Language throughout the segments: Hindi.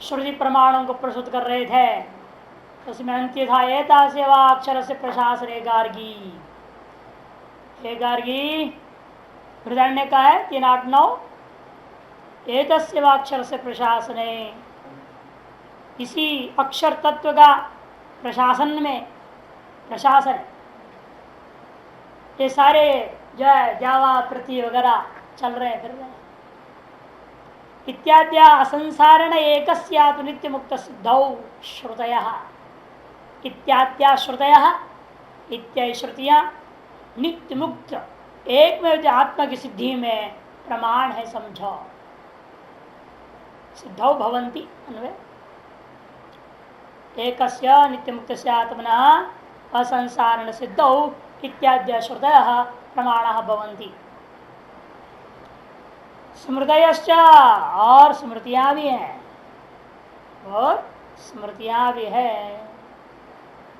श्रुति प्रमाणों को प्रस्तुत कर रहे थे। उसमें अंत्य था एता सेवा अक्षर से प्रशासन गार्गी। हे गार्गी, हृदय का है 389 एक अक्षर से प्रशासन, इसी अक्षर तत्व का प्रशासन में प्रशासन ये सारे जो है जावा प्रति वगैरह चल रहे फिर रहे इत्याद्या असंसारण एक नित्य मुक्त सिद्धौ श्रुतय इत्याद्या श्रुतय इत्यादि श्रुतियां नित्य मुक्त एक में आत्मा की सिद्धि में प्रमाण है समझो। सिद्धौ भवन्ति अन्वय एकस्य नित्य मुक्त से आत्मना असंसारण सिद्धौ इत्याद्य श्रुतयः प्रमाणः भवन्ति। स्मृतयश्च और स्मृतियां भी हैं और स्मृतियां भी है।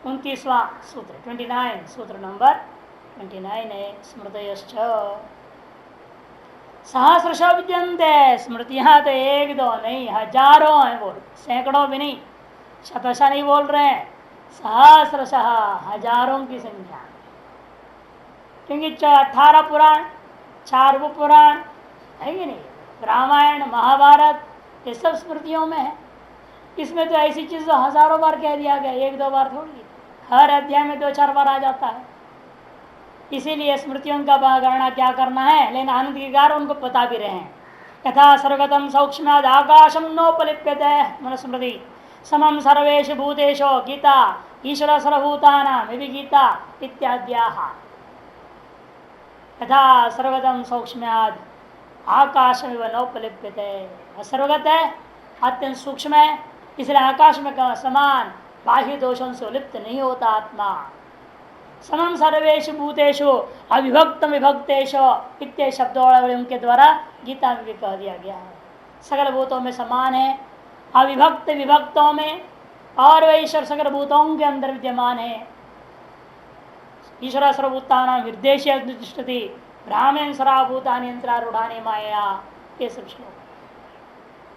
29वां सूत्र 29 सूत्र नंबर 29 है स्मृतयश्च। सहस्रश विद्यन्ते, स्मृतियां तो एक दो नहीं हजारों हैं, बोल सैकड़ों भी नहीं, शतशः नहीं बोल रहे हैं, सहस्रशः हजारों की संख्या। क्योंकि 18 पुराण 4 पुराण है कि नहीं, रामायण महाभारत ये सब स्मृतियों में है। इसमें तो ऐसी चीज तो हजारों बार कह दिया गया, एक दो बार थोड़ी, हर अध्याय में 2-4 बार आ जाता है। इसीलिए स्मृतियों का गणना क्या करना है, लेकिन आनंद के कारण उनको पता भी रहे हैं। यथा सर्वगतम सौक्ष्म्याद आकाशम नोपलिप्यते मनुस्मृति समम सर्वेषु भूतेषु गीता ईश्वर सर्वभूतानां भी गीता इत्याद्याः। यथा सर्वगतम सौक्ष्म्याद आकाशम नोपलिप्यते, सर्वगत है अत्यंत सूक्ष्म है, इसलिए आकाश में का समान बाह्य दोषों से लिप्त नहीं होता आत्मा। समम सर्वेषु भूतेषु अविभक्त विभक्तेषु इत्यादि शब्दों उनके द्वारा गीता में भी कह दिया गया है। सकल भूतों में समान है, अविभक्त विभक्तों में, और वह ईश्वर सकल भूतों के अंदर विद्यमान है। ईश्वर सर्वभूतानां निर्देश्य तिष्ठति ब्राह्मण सर्वभूतानि यंत्रारूढ़ानि माया, ये सब श्लोक।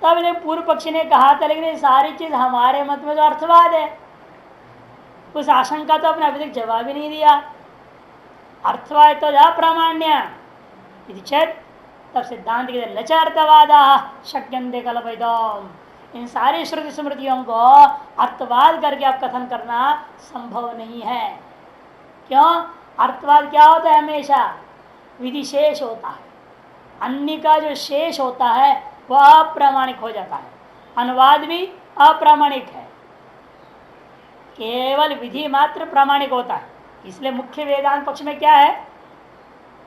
तब ने पूर्व पक्षी ने कहा था लेकिन ये सारी चीज हमारे मत में तो अर्थवाद है। उस आशंका तो अपने अभी तक जवाब ही नहीं दिया। अर्थवाद तो अप्रामाण्य चेत, तब सिद्धांत के न च अर्थवादा शक्यन्ते कल्पयितुम्, इन सारी श्रुति स्मृतियों को अर्थवाद करके आप कथन करना संभव नहीं है। क्यों? अर्थवाद क्या होता है, हमेशा विधिशेष होता है, अन्य का जो शेष होता है वह अप्रामाणिक हो जाता है। अनुवाद भी अप्रामाणिक है, केवल विधि मात्र प्रामाणिक होता है। इसलिए मुख्य वेदांत पक्ष में क्या है,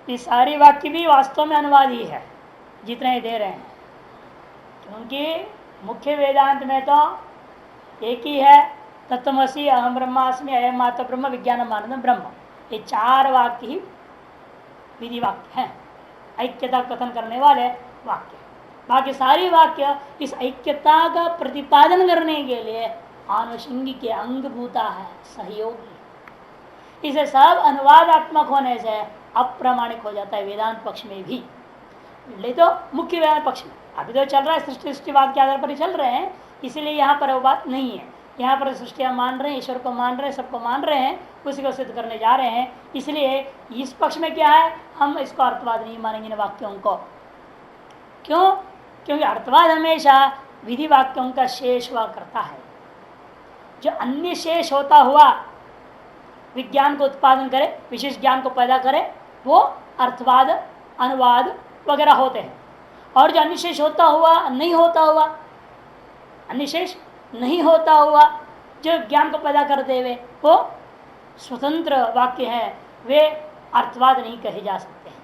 ये सारी वाक्य भी वास्तव में अनुवाद ही है जितने दे रहे हैं। क्योंकि मुख्य वेदांत में तो एक ही है, तत्त्वमसि अहम ब्रह्मास्मि अयम आत्मा ब्रह्म विज्ञानम आनंदम ब्रह्म, ये 4 वाक्य ही विधि वाक्य हैं, ऐक्यता कथन करने वाले वाक्य। बाकी सारी वाक्य इस ऐक्यता का प्रतिपादन करने के लिए आनुषंगिक के अंगभूता है, सहयोगी। इसे सब अनुवादात्मक होने से अप्रामाणिक हो जाता है वेदांत पक्ष में भी। ले तो मुख्य वेदांत पक्ष में अभी तो चल रहा है, सृष्टिवाद के आधार पर ही चल रहे हैं, इसीलिए यहाँ पर वो बात नहीं है। यहाँ पर सृष्टियाँ मान रहे हैं, ईश्वर को मान रहे हैं, सबको मान रहे हैं, उसी को सिद्ध करने जा रहे हैं। इसलिए इस पक्ष में क्या है, हम इसको अर्थवाद नहीं मानेंगे इन वाक्यों को। क्यों? क्योंकि अर्थवाद हमेशा विधि वाक्यों का शेष हुआ करता है। जो अन्य शेष होता हुआ विज्ञान को उत्पादन करे, विशेष ज्ञान को पैदा करे, वो अर्थवाद अनुवाद वगैरह होते हैं। और जो अन्यशेष होता हुआ नहीं होता हुआ, अन्यशेष नहीं होता हुआ जो ज्ञान को पैदा करते हुए वो स्वतंत्र वाक्य हैं, वे अर्थवाद नहीं कहे जा सकते हैं।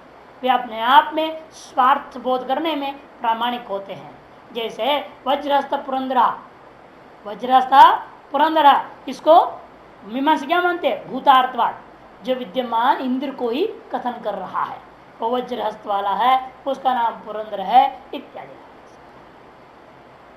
वे अपने आप में स्वार्थ बोध करने में प्रामाणिक होते हैं। जैसे वज्रहस्त पुरंदरा, वज्रहस्त पुरंदरा, इसको मीमांसा क्या मानते हैं, भूतार्थवाद। जो विद्यमान इंद्र को ही कथन कर रहा है वो वज्रहस्त वाला है, उसका नाम पुरंदर है इत्यादि।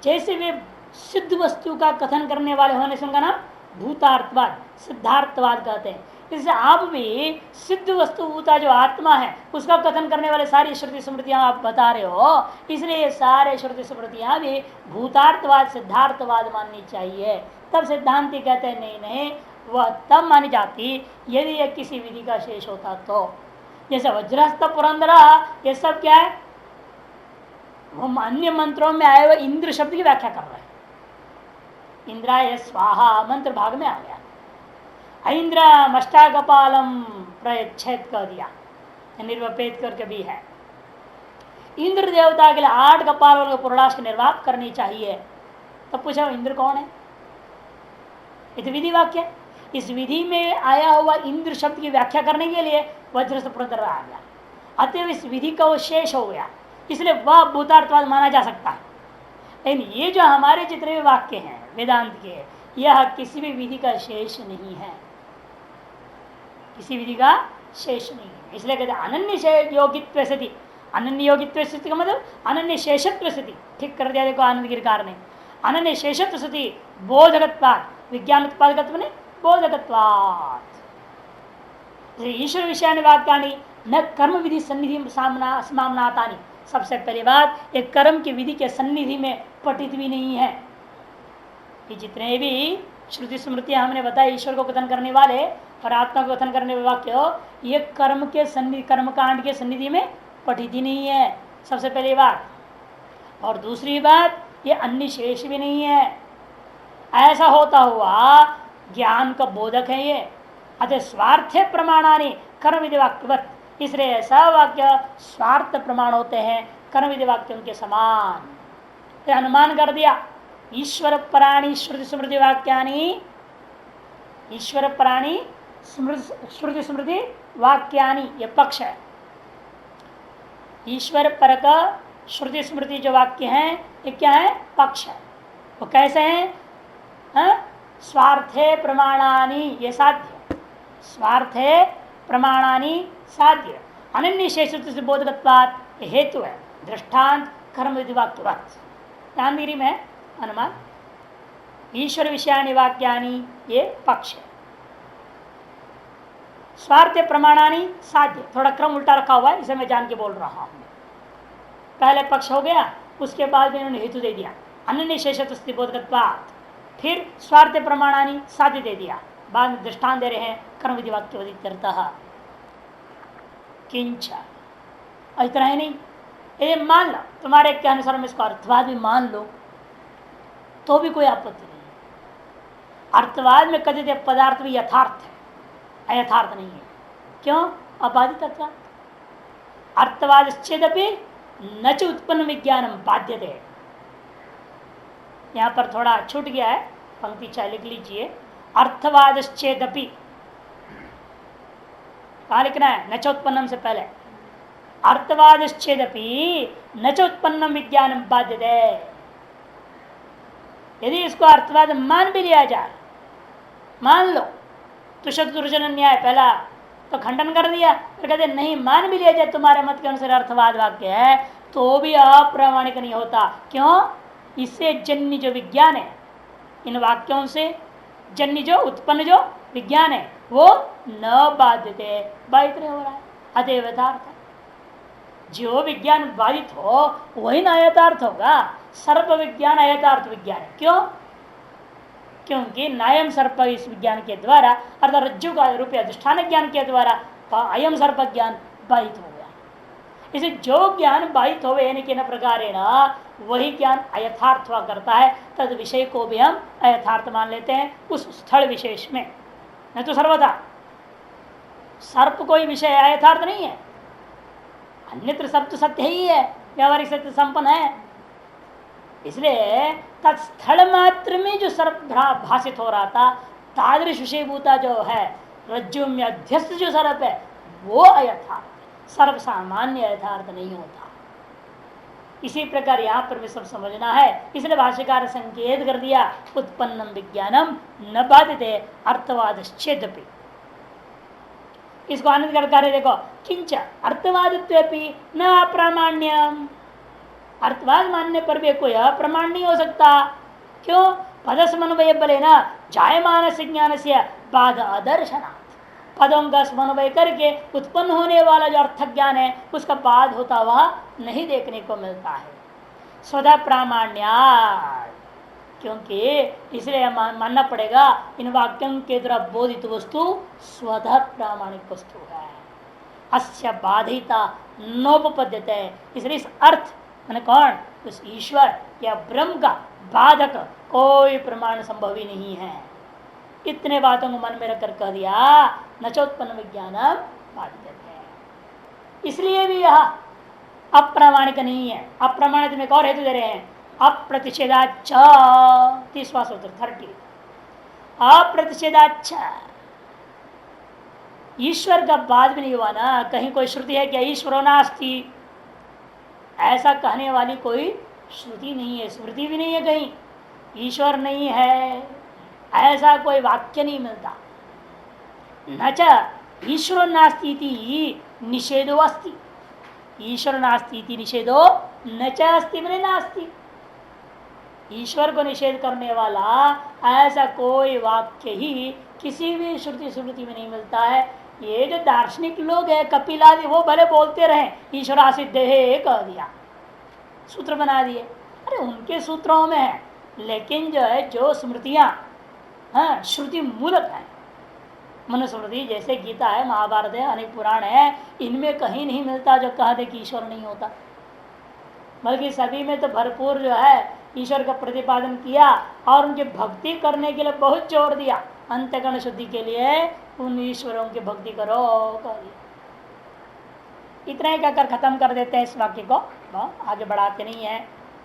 जैसे वे सिद्ध वस्तु का कथन करने वाले होने से उनका नाम भूतार्थवाद सिद्धार्थवाद कहते हैं। इससे आप भी सिद्ध वस्तुभूता जो आत्मा है उसका कथन करने वाले सारी श्रुति स्मृतियां आप बता रहे हो, इसलिए ये सारे श्रुति स्मृतियां भी भूतार्थवाद सिद्धार्थवाद माननी चाहिए। तब सिद्धांति कहते हैं नहीं नहीं, वह तब मानी जाती यदि यह किसी विधि का शेष होता तो। जैसे वज्रहस्त पुरंदरा, ये सब क्या है, हम अन्य मंत्रों में आए हुए इंद्र शब्द की व्याख्या कर रहे हैं। इंद्राय स्वाहा मंत्र भाग में आ गया, इंद्रम अष्टाकपालम प्रच्छेद कर दिया, निर्वपेद करके भी है। इंद्र देवता के लिए 8 कपाल और पुरुषार्थ की निर्वाह करनी चाहिए। तब पूछा इंद्र कौन है, ये तो विधि वाक्य है। इस विधि में आया हुआ इंद्र शब्द की व्याख्या करने के लिए वज्रहस्त पुरंदरा आ गया, अतएव इस विधि का वो शेष हो गया, इसलिए वह भूतार्थवाद माना जा सकता है। लेकिन ये जो हमारे जितने भी वाक्य हैं वेदांत के, यह किसी भी विधि का शेष नहीं है, किसी विधि का शेष नहीं है। इसलिए कहते हैं अनन्य योगित्व स्थिति। अनन्य योगित्व स्थिति का मतलब अनन्य शेषत्व स्थिति, ठीक कर दिया देखो आनंद गिरकार ने। अनन्य शेषत्व स्थिति बोधकत्वात्, विज्ञान उत्पादकत्व ने बोधकत्वात्। ईश्वर विषयानि वाक्यानि न कर्म विधि सन्निधि समामनातानि। सबसे पहली बात, एक कर्म की विधि के सन्निधि में पठित भी नहीं है। ये जितने भी श्रुति स्मृतियां हमने बताया ईश्वर को कथन करने वाले और आत्मा को कथन करने वाले वाक्य, ये कर्म के सन्निधि, कर्मकांड के सन्निधि में पठित ही नहीं है, सबसे पहली बात। और दूसरी बात, ये अन्य शेष भी नहीं है। ऐसा होता हुआ ज्ञान का बोधक है ये, अतः स्वार्थ प्रमाणानि कर्म विधि वाक्यवत। इसलिए ऐसा वाक्य स्वार्थ प्रमाण होते हैं कर्म विधि वाक्यों के समान। तो अनुमान कर दिया ईश्वर प्राणी श्रुति स्मृति वाक्यानि, ईश्वर प्राणी श्रुति स्मृति वाक्यानि, ये पक्ष है। ईश्वर पर का श्रुति स्मृति जो वाक्य हैं ये क्या है, पक्ष है। वो कैसे हैं, स्वार्थे प्रमाणानि, ये साध्य, स्वार्थे प्रमाणानि साध्य, अनन्य शेषत्व बोधकत्वात्, ये हेतु है। दृष्टांत कर्म विधि वाक्यवत। ध्यान में अनुमान, ईश्वर विषयानि वाक्यानि, ये पक्ष है। स्वार्थ प्रमाणानि साध्य, थोड़ा क्रम उल्टा रखा हुआ है, इसे मैं जान के बोल रहा हूं। पहले पक्ष हो गया, उसके बाद में इन्होंने हेतु दे दिया अनन्य शेषत्व बोधकत्वात्, फिर स्वार्थ प्रमाणानि साध्य दे दिया, बाद में दृष्टांत दे रहे हैं कर्म विधि वाक्यवदित्यर्थः। किंच, इतना ही नहीं, ये मान लो तुम्हारे के अनुसार में इसको अर्थवाद भी मान लो तो भी कोई आपत्ति नहीं। अर्थवाद में कथित पदार्थ भी यथार्थ है, अयथार्थ नहीं है। क्यों, अबाधित अर्थवाद। अर्थवाद छेदपि न च उत्पन्न विज्ञानम बाध्यते। यहां पर थोड़ा छूट गया है, पंक्ति चाहे लिख लीजिए। अर्थवाद छेदपि कहा लिखना है, न च उत्पन्नम से पहले। अर्थवाद छेदपि न च उत्पन्नम विज्ञानम बाध्यते। यदि इसको अर्थवाद मान भी लिया जाए, मान लो तो शत्रुजन न्याय पहला तो खंडन कर दिया, फिर कहते नहीं मान भी लिया जाए तुम्हारे मत के अनुसार अर्थवाद वाक्य है, तो भी अप्रामाणिक नहीं होता। क्यों, इससे जन्य जो विज्ञान है, इन वाक्यों से जन्य जो उत्पन्न जो विज्ञान है वो न बाध्यते, बाधित नहीं हो रहा है, अतएव यथार्थ है। जो विज्ञान बाधित हो वही न यथार्थ होगा। सर्प विज्ञान अयथार्थ विज्ञान है। क्यों, क्योंकि नायम सर्प इस विज्ञान के द्वारा अर्थात रज्जु का रूपी अधिष्ठान ज्ञान के द्वारा अयम सर्प ज्ञान बाधित हो गया। इसे जो ज्ञान बाधित हो न प्रकार वही ज्ञान अयथार्थ हुआ करता है, तद विषय को भी हम अयथार्थ मान लेते हैं उस स्थल विशेष में। नहीं तो सर्वदा सर्प कोई विषय अयथार्थ नहीं है, अन्यत्र सब तो सत्य ही है, व्यावहारिक सत्य संपन्न है। इसलिए तत्स्थल मात्र में जो सर्प भाषित हो रहा था, तादृश विषयभूता जो है रज्जु में अध्यस्त जो सर्प है वो अयथार्थ, सर्प सामान्य यथार्थ नहीं होता। इसी प्रकार यहाँ पर भी सब समझना है। इसलिए भाष्यकार संकेत कर दिया उत्पन्नम विज्ञानम न बाध्यते अर्थवाद छेदपि। इसको आनंद करके देखो, किंच अर्थवादित्वेपि न अप्रामाण्यम, अर्थवाद मानने पर भी कोई अप्रमाण नहीं हो सकता। क्यों, पदसमन्वय बले न जायमान से ज्ञान से बाध अदर्शनात्, पदों का समन्वय करके उत्पन्न होने वाला जो अर्थ ज्ञान है उसका बाद होता हुआ नहीं देखने को मिलता है। स्वतः प्रामाण्यात्, क्योंकि इसलिए मानना पड़ेगा इन वाक्यों के द्वारा बोधित वस्तु स्वतः प्रामाणिक वस्तु है। अस्य बाधिता नोपपद्यते, इसलिए इस अर्थ मैंने कौन, उस ईश्वर या ब्रह्म का बाधक कोई प्रमाण संभव ही नहीं है। इतने बातों को मन में रखकर कह दिया न चोत्पन्न विज्ञान बाध्यते, इसलिए भी यह अप्रामाणिक नहीं है। अप्रामाणिक में एक और हेतु दे रहे हैं, अप्रतिषेधाच्च, 30वां सूत्र 30, अप्रतिषेधाच्च, ईश्वर का बाद भी नहीं हुआ ना। कहीं कोई श्रुति है क्या ईश्वरो नास्ति, ऐसा कहने वाली कोई श्रुति नहीं है, स्मृति भी नहीं है कहीं ईश्वर नहीं है, ऐसा कोई वाक्य नहीं मिलता। न च ईश्वर नास्ति निषेधो अस्ति, ईश्वर नास्ति निषेधो न च अस्ति मैंने नास्ति, ईश्वर को निषेध करने वाला ऐसा कोई वाक्य ही किसी भी श्रुति स्मृति में नहीं मिलता है। ये जो दार्शनिक लोग हैं कपिल आदि, वो भले बोलते रहे ईश्वर सिद्ध है, कह दिया, सूत्र बना दिए, अरे उनके सूत्रों में है, लेकिन जो है जो स्मृतियां हाँ श्रुति मूलक है, मनुस्मृति जैसे गीता है, महाभारत है, अनेक पुराण है, इनमें कहीं नहीं मिलता जो कह दे कि ईश्वर नहीं होता। बल्कि सभी में तो भरपूर जो है ईश्वर का प्रतिपादन किया और उनकी भक्ति करने के लिए बहुत जोर दिया, अंतःकरण शुद्धि के लिए उन ईश्वरों की भक्ति करो कह दिया। इतना ही कहकर खत्म कर देते हैं इस वाक्य को, आगे बढ़ाते नहीं है।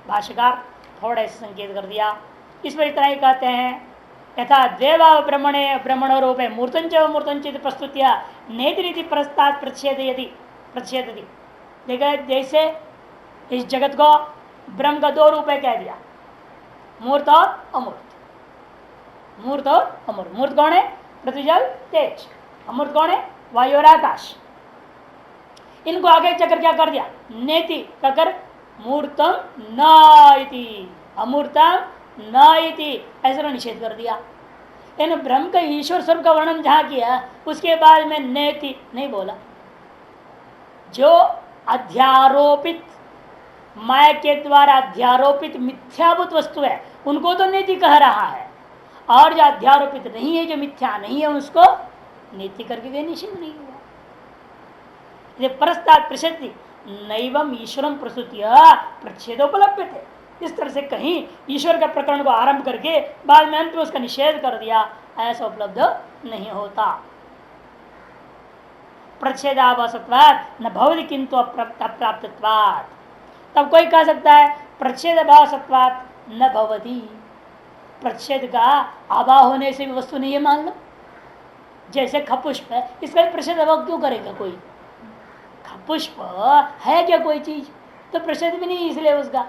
भाष्यकार थोड़े संकेत कर दिया, इस पर इतना ही कहते हैं, यथा देवा ब्रह्मणे ब्रह्मण रूपे मूर्तंच मूर्तंचित प्रस्तुतिया नेति रीति प्रस्ताद प्रतिषेधति। देखा जैसे इस जगत को ब्रह्म का दो रूप है कह दिया, मूर्त और अमूर्त, मूर्त और अमूर्त। मूर्त कौन है, पृथ्वी जल तेज, अमूर्त कौन है, वायु और आकाश। इनको आगे चक्कर क्या कर दिया, नेति कहकर मूर्तम न इति अमूर्तम न इति ऐसा निषेध कर दिया। इन ब्रह्म का ईश्वर स्वरूप का वर्णन जहां किया उसके बाद में नेति नहीं बोला। जो अध्यारोपित माया के द्वारा अध्यारोपित मिथ्याभूत वस्तु है उनको तो नेति कह रहा है, और जो अध्यारोपित नहीं है, जो मिथ्या नहीं है, उसको नेति करके कोई निषेध नहीं हुआ। परस्तात् प्रसिद्धि नैवम ईश्वरम प्रस्तुति प्रच्छेदोपलब्ध थे, इस तरह से कहीं ईश्वर के प्रकरण को आरंभ करके बाद में अंत में उसका निषेध कर दिया, ऐसा उपलब्ध नहीं होता। प्रच्छेदाभासत्वात् न भवति किंतु अप्राप्तत्वात्, तब कोई कह सकता है प्रच्छेदाभासत्वात् न भवति, प्रच्छेद का अभाव होने से भी वस्तु नहीं है मान लो। जैसे खपुष्प है, इसका प्रच्छेद अभाव क्यों करेगा कोई, खपुष्प है क्या कोई चीज, तो प्रच्छेद भी नहीं, इसलिए उसका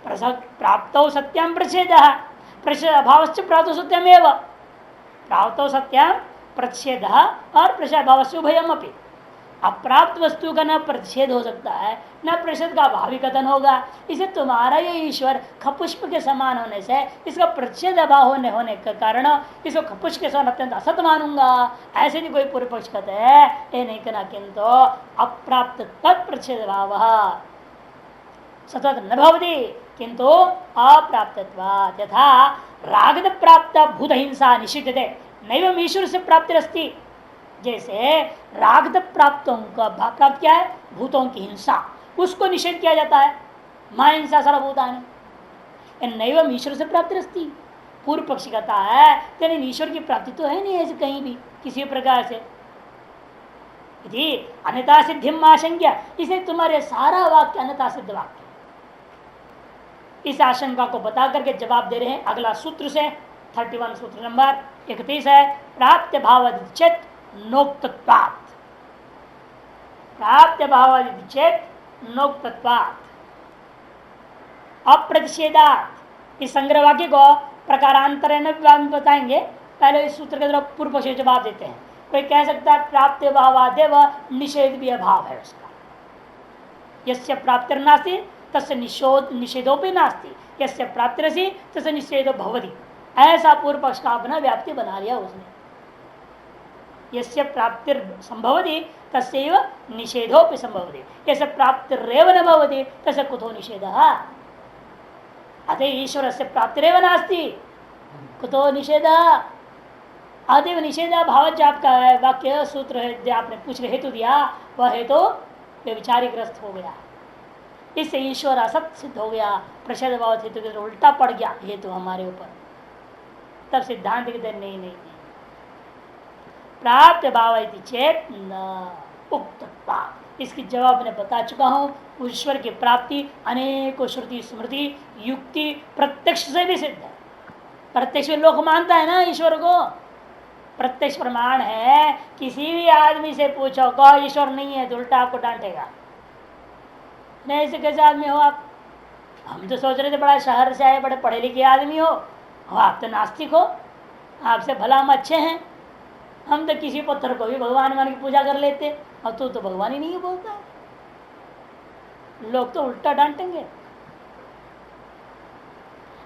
प्राप्त सत्यम प्रच्छेद प्रच्छेद अभाव प्राप्त सत्यम एवं प्राप्त सत्यम प्रच्छेद और प्रच्छेद अभाव उभयम अपि। अप्राप्त वस्तु का न प्रतिषेध हो सकता है न प्रतिषेध का अभाव ही कथन होगा। इसे तुम्हारा ये ईश्वर खपुष्प के समान होने से इसका प्रतिषेध अभाव होने के कारण इसको खपुष्प के समान अत्यंत असत मानूंगा, ऐसे भी कोई पूर्व पक्ष कहते हैं ये नहीं कहना, किंतु अप्राप्त तत्प्रतिषेध भाव सतत न भवति किंतु अप्राप्तत्वात्। यथा रागद प्राप्त भूत हिंसा निषिद्धते नैवम ईश्वर से प्राप्तिरस्ति, जैसे रागद प्राप्तों का प्राप्त क्या है, भूतों की हिंसा, उसको निषेध किया जाता है, मां हिंसा सर्वभूतानि नैवम ईश्वर से प्राप्तिरस्ति। पूर्व पक्ष कहता है तेरे ईश्वर की प्राप्ति तो है नहीं ऐसे कहीं भी किसी प्रकार से, यदि अन्यथा सिद्धिम आशंक्य, इसे तुम्हारे सारा वाक्य अन्यथा सिद्ध वाक्य। इस आशंका को बता करके जवाब दे रहे हैं अगला सूत्र से, 31 सूत्र नंबर 31 है, प्राप्त भाव चेत नोक्तत्वात्, प्राप्त भाव चेत नोक्तत्वात् अप्रतिषेधात्। इस संग्रह वाक्य को प्रकारांतर बताएंगे, पहले इस सूत्र के द्वारा पूर्व पक्ष जवाब देते हैं। कोई कह सकता है प्राप्त भावादेव निषेध भी अभाव है उसका, यस्य प्राप्तिर्नास्ति तस्य निषेधोपि नास्ति, यस्य प्राप्तिरसि तस्य निषेधो भवति, ऐसा पूर्व पक्ष का अपना व्याप्ति बना लिया उसने। यस्य प्राप्ति संभवती तस्यैव निषेधोपि संभवती, यस्य प्राप्तिरेव न भवति तस्य कुतो निषेधः। अतः ईश्वर से प्राप्तिरेव नास्ति कुतो निषेधः। आदेव निषेधा भाव जो आपका वाक्य सूत्र है जो आपने पूछ रहे हेतु दिया, वह हेतु व्यभिचारीग्रस्त हो गया। इससे ईश्वर असत सिद्ध हो गया, प्रषेध भाव हेतु के उल्टा पड़ गया हेतु हमारे ऊपर। तब सिद्धांत कहते नहीं, प्राप्त भाव चेत न उक्त। इसकी जवाब मैं बता चुका हूं। ईश्वर की प्राप्ति अनेकों श्रुति स्मृति युक्ति प्रत्यक्ष से भी सिद्ध है। प्रत्यक्ष लोग मानता है ना ईश्वर को, प्रत्यक्ष प्रमाण है। किसी भी आदमी से पूछो कहो ईश्वर नहीं है तो उल्टा आपको डांटेगा। नहीं ऐसे कैसे आदमी हो आप? हम तो सोच रहे थे बड़ा शहर से आए, बड़े पढ़े लिखे आदमी हो, आप तो नास्तिक हो, आपसे भला हम अच्छे हैं। हम तो किसी पत्थर को भी भगवान मान की पूजा कर लेते, और तू तो भगवान ही नहीं है बोलता है। लोग तो उल्टा डांटेंगे।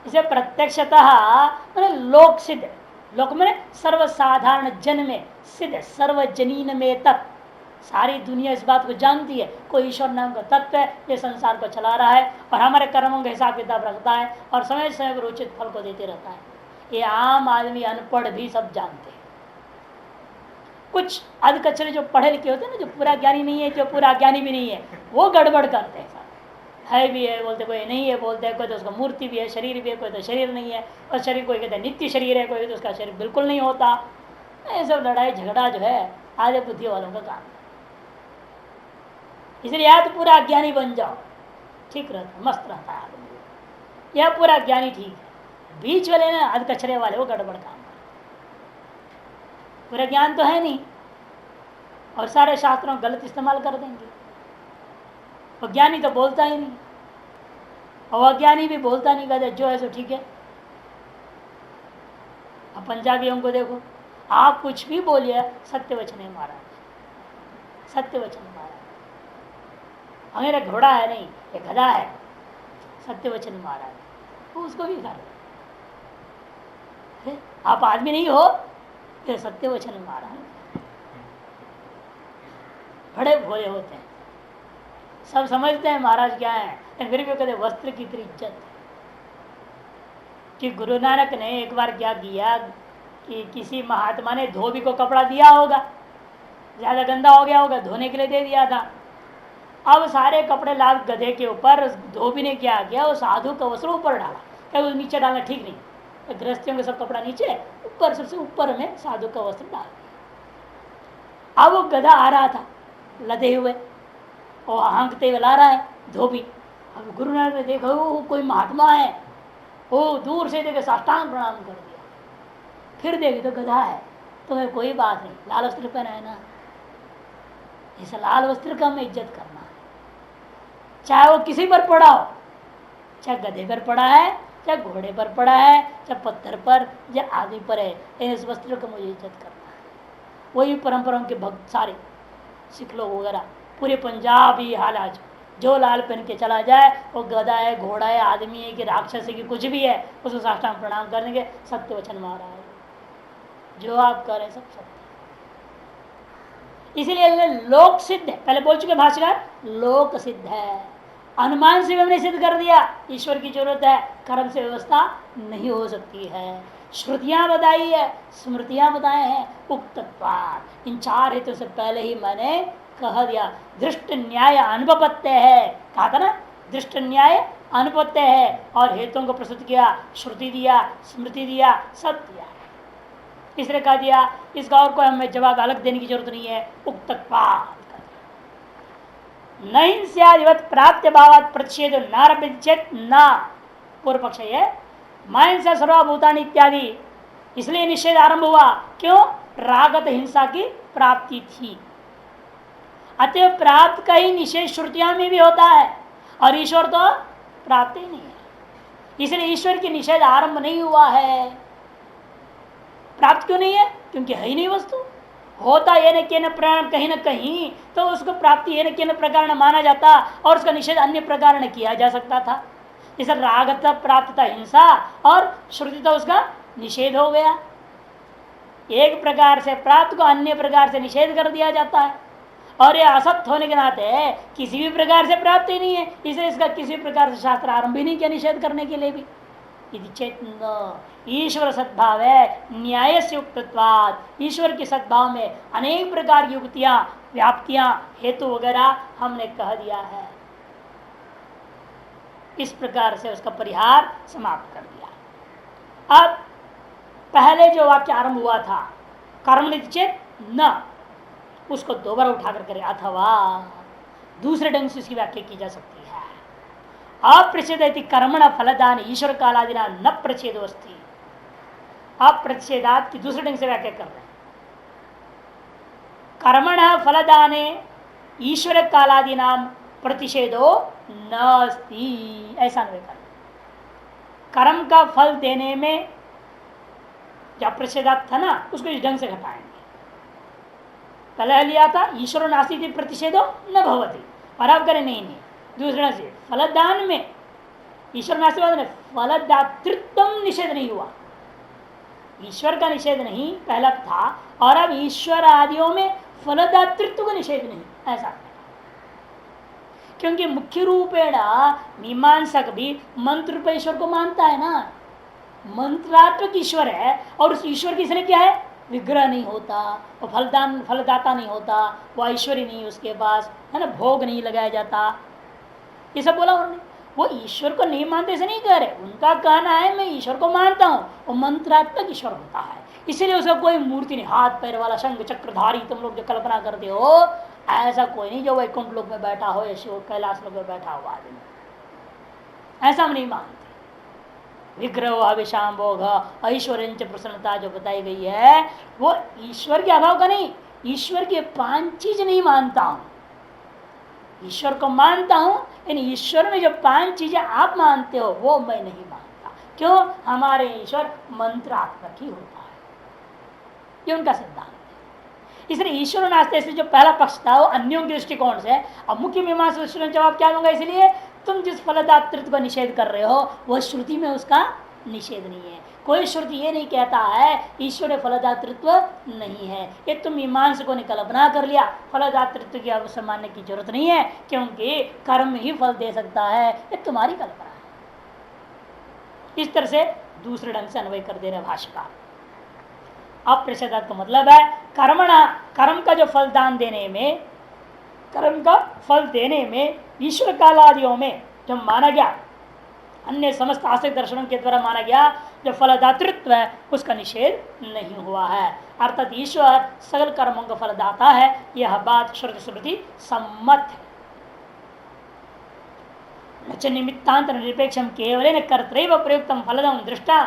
इसे प्रत्यक्षतः मैंने लोक सिद्ध, लोक में सर्वसाधारण जन में सिद्ध, सर्वजनीन में तत्व, सारी दुनिया इस बात को जानती है कोई ईश्वर नाम का तत्व है, ये संसार को चला रहा है और हमारे कर्मों का हिसाब किताब रखता है और समय समय पर उचित फल को देते रहता है। ये आम आदमी अनपढ़ भी सब जानते हैं। कुछ अधकचरे जो पढ़े लिखे होते हैं ना, जो पूरा ज्ञानी नहीं है, जो पूरा ज्ञानी भी नहीं है, वो गड़बड़ करते हैं। है भी है बोलते, कोई नहीं है बोलते हैं, कोई तो उसका मूर्ति भी है, शरीर भी है, कोई तो शरीर नहीं है, और शरीर कोई कहते हैं नित्य शरीर है, कोई तो उसका शरीर बिल्कुल नहीं होता। ये सब लड़ाई झगड़ा जो है आधे बुद्धि वालों का काम है। इसलिए या तो पूरा अज्ञानी बन जाओ, ठीक रहता, मस्त रहता है आदमी, या पूरा ज्ञानी ठीक है। बीच वाले ना अधकचरे वाले वो गड़बड़ काम, पूरा ज्ञान तो है नहीं और सारे शास्त्रों गलत इस्तेमाल कर देंगे। अज्ञानी तो बोलता ही नहीं और अज्ञानी भी बोलता नहीं, कहते जो है सो ठीक है। अब पंजाबियों को देखो, आप कुछ भी बोलिए सत्य वचन है महाराज, सत्य वचन महाराज। हमेरा घोड़ा है नहीं, ये गधा है, सत्य वचन महाराज, तो उसको भी कर। आप आदमी नहीं हो फिर सत्य वचन महाराज। बड़े भोले होते हैं, सब समझते हैं महाराज क्या है, फिर भी कहते वस्त्र की इतनी इज्जत। कि गुरु नानक ने एक बार क्या किया कि किसी महात्मा ने धोबी को कपड़ा दिया होगा, ज्यादा गंदा हो गया होगा, धोने के लिए दे दिया था। अब सारे कपड़े लाल गधे के ऊपर धोबी ने क्या किया, वो साधु का वस्त्र ऊपर डाला। क्या वो नीचे डालना ठीक नहीं, तो गृहस्थियों के सब कपड़ा नीचे, ऊपर सबसे ऊपर में साधु का वस्त्र डाल दिया। अब वो गधा आ रहा था लदे हुए और हाँकते हुए ला रहा है धोबी। अब गुरु नानक ने देखा वो कोई महात्मा है, वो दूर से देखे साष्टांग प्रणाम कर दिया। फिर देखे तो गधा है, तो कोई बात नहीं, लाल वस्त्र पहना है ना, इस लाल वस्त्र का हमें इज्जत करना है, चाहे वो किसी पर पड़ा हो, चाहे गधे पर पड़ा है, चाहे घोड़े पर पड़ा है, चाहे पत्थर पर या आदमी पर है, इस वस्त्र का मुझे इज्जत करना है। वही परंपराओं के भक्त सारे सिख लोग वगैरह पूरे पंजाब ही हाल आज, जो लाल पहन के चला जाए वो गधा है, घोड़ा है, आदमी है कि राक्षस है कि कुछ भी है, उसको साष्टांग प्रणाम कर देंगे, सत्य वचन महाराज जो आप करें सब सत्य। इसीलिए लोक सिद्ध है, पहले बोल चुके भाष्यकार, लोक सिद्ध है। अनुमान से भी हमने सिद्ध कर दिया ईश्वर की जरूरत है, कर्म से व्यवस्था नहीं हो सकती है। श्रुतियां बताई है, स्मृतियां बताए हैं, उक्तत्वात्। इन चार हेतु से पहले ही मैंने कह दिया, दृष्ट न्याय अनुपपत्ति है, कहा था ना, दृष्ट न्याय अनुपत्ति है, और हेतुओं को प्रस्तुत किया, श्रुति दिया, स्मृति दिया, सब दिया। इसलिए कह दिया, इसका और कोई हमें जवाब अलग देने की जरूरत नहीं है, उक्तत्वात्। नहीं सदिवत प्राप्त भावात प्रतिषेध नारभिचेत न, पूर्व पक्ष है मैं से सर्वभूतानि इत्यादि, इसलिए निषेध आरंभ हुआ। क्यों? रागत हिंसा की प्राप्ति थी, अतः प्राप्त का ही निषेध श्रुतियों में भी होता है, और ईश्वर तो प्राप्त ही नहीं है, इसलिए ईश्वर की निषेध आरंभ नहीं हुआ है। प्राप्त क्यों नहीं है? क्योंकि है ही नहीं वस्तु। होता ये न के प्रकार कहीं न कहीं तो उसको प्राप्ति ये न के प्रकार माना जाता, और उसका निषेध अन्य प्रकार न किया जा सकता था। जैसे रागता प्राप्तता हिंसा, और श्रुति तो उसका निषेध हो गया। एक प्रकार से प्राप्त को अन्य प्रकार से निषेध कर दिया जाता है, और यह असत्य होने के नाते किसी भी प्रकार से प्राप्त ही नहीं है, इसलिए इसका किसी प्रकार से शास्त्र आरंभ ही नहीं किया निषेध करने के लिए भी। चेतन ईश्वर सद्भाव है, न्याय से युक्तत्वाद, ईश्वर के सद्भाव में अनेक प्रकार की युक्तियां, व्याप्तियां, हेतु वगैरह हमने कह दिया है। इस प्रकार से उसका परिहार समाप्त कर दिया। अब पहले जो वाक्य आरंभ हुआ था कर्म चेत न, उसको दोबारा उठाकर करें, अथवा दूसरे ढंग से उसकी व्याख्या की जा सकती है। अप्रच्छेद कर्मण फलदान ईश्वर कालादिना न प्रच्छेदो अस्ति। अप्रच्छेदात की दूसरे ढंग से व्याख्या कर रहे हैं, कर्मण फलदाने ईश्वर कालादिना प्रतिषेधो न अस्ति, ऐसा अन्वय कर। कर्म का फल देने में जो अप्रच्छेदात था ना, उसको इस ढंग से घटाएंगे। पहले लिया था ईश्वर नास्ति प्रतिषेधो न भवति, और अब करें नहीं, दूसरे से फलदान में ईश्वर नास्तिवाद फलदातृत्व निषेध नहीं हुआ, ईश्वर का निषेध नहीं पहला था, और अब ईश्वर आदियों में फलदातृत्व का निषेध नहीं, ऐसा। क्योंकि मुख्य रूपेण मीमांसक भी मंत्र रूप ईश्वर को मानता है ना, मंत्रात्मक ईश्वर है, और उस ईश्वर की इसलिए क्या है, विग्रह नहीं होता, वो फलदाता नहीं होता, वो ऐश्वर्य नहीं उसके पास, है ना, भोग नहीं लगाया जाता, ये सब बोला उन्होंने। वो ईश्वर को नहीं मानते से नहीं कह रहे, उनका कहना है मैं ईश्वर को मानता हूँ, वो मंत्रात्मक ईश्वर होता है, इसीलिए उसका कोई मूर्ति नहीं, हाथ पैर वाला शंख चक्रधारी तुम लोग जो कल्पना करते हो, ऐसा कोई नहीं जो वैकुंठ लोक में बैठा हो या शिव कैलाश लोक में बैठा हुआ आदमी, ऐसा हम नहीं मानते। विग्रह अभिशाम भोग ऐश्वर्य प्रसन्नता जो बताई गई है, वो ईश्वर के अभाव का नहीं, ईश्वर के 5 चीज नहीं मानता हूं। ईश्वर को मानता हूं, इन ईश्वर में जो 5 चीजें आप मानते हो वो मैं नहीं मानता। क्यों? हमारे ईश्वर मंत्रात्मक ही होता है, ये उनका सिद्धांत है। इसलिए ईश्वर नास्ते से जो पहला पक्ष था वो अन्यों के दृष्टिकोण से, अब मुख्य मीमांसा जवाब क्या दूंगा, इसलिए तुम जिस फलदातृत्व का निषेध कर रहे हो वह श्रुति में उसका निषेध नहीं है। कोई श्रुति ये नहीं कहता है ईश्वर फलदातृत्व नहीं है, ये तुम मीमांसकों ने कल्पना कर लिया, फलदातृत्व की अवश्य मानने की जरूरत नहीं है, क्योंकि कर्म ही फल दे सकता है, ये तुम्हारी कल्पना है। इस तरह से दूसरे ढंग से अन्वय कर दे रहे भाष्यकार। अप्रच्छेदात का मतलब है कर्मणा, कर्म का जो फलदान देने में, कर्म का फल देने में ईश्वर कालादियों में जो माना गया, अन्य समस्त आस्तिक दर्शनों के द्वारा माना गया जो फलदातृत्व है उसका निषेध नहीं हुआ है। अर्थात ईश्वर सकल कर्मों का फलदाता है, यह बात श्रुति स्मृति सम्मत है। नच निमित्तांत निरपेक्षम केवल कर्तृव प्रयुक्तम फलदम दृष्टा,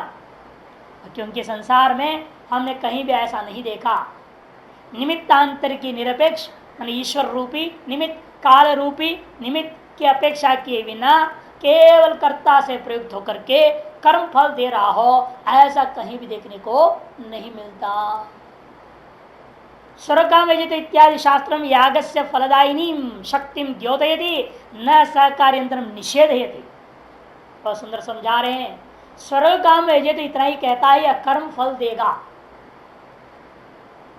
क्योंकि संसार में हमने कहीं भी ऐसा नहीं देखा निमित्तांतर की निरपेक्ष मान ईश्वर रूपी निमित्त, काल रूपी निमित्त की अपेक्षा किए बिना केवल कर्ता से प्रयुक्त होकर के कर्म फल दे रहा हो, ऐसा कहीं भी देखने को नहीं मिलता। स्वर्गाम इत्यादि शास्त्रम यागस्य फलदायिनी शक्तिम द्योतयति न सहकार्यंतरम निषेधयति। बहुत सुंदर समझा रहे हैं। स्वर्गाम तो इतना ही कहता है, यह कर्म फल देगा।